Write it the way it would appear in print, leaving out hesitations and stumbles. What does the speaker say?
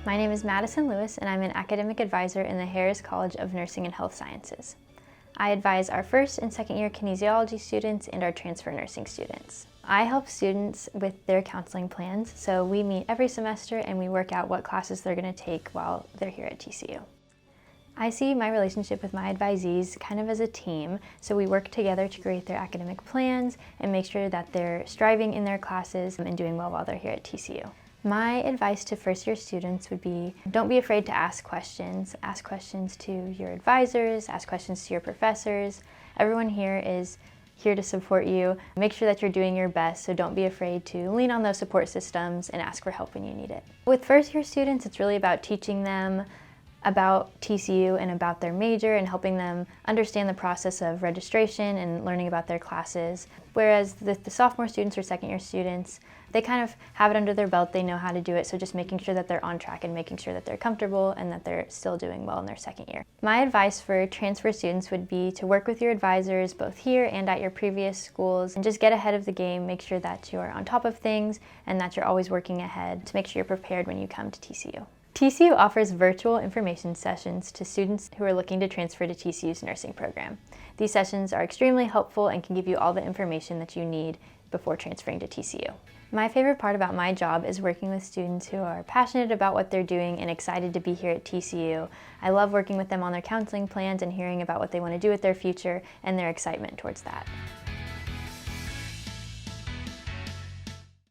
My name is Madison Lewis, and I'm an academic advisor in the Harris College of Nursing and Health Sciences. I advise our first and second year kinesiology students and our transfer nursing students. I help students with their counseling plans, so we meet every semester and we work out what classes they're going to take while they're here at TCU. I see my relationship with my advisees kind of as a team, so we work together to create their academic plans and make sure that they're striving in their classes and doing well while they're here at TCU. My advice to first year students would be, don't be afraid to ask questions. Ask questions to your advisors, ask questions to your professors. Everyone here is here to support you. Make sure that you're doing your best, so don't be afraid to lean on those support systems and ask for help when you need it. With first year students, it's really about teaching them about TCU and about their major and helping them understand the process of registration and learning about their classes. Whereas the sophomore students or second year students, they kind of have it under their belt, they know how to do it, so just making sure that they're on track and making sure that they're comfortable and that they're still doing well in their second year. My advice for transfer students would be to work with your advisors both here and at your previous schools and just get ahead of the game, make sure that you're on top of things and that you're always working ahead to make sure you're prepared when you come to TCU. TCU offers virtual information sessions to students who are looking to transfer to TCU's nursing program. These sessions are extremely helpful and can give you all the information that you need before transferring to TCU. My favorite part about my job is working with students who are passionate about what they're doing and excited to be here at TCU. I love working with them on their counseling plans and hearing about what they want to do with their future and their excitement towards that.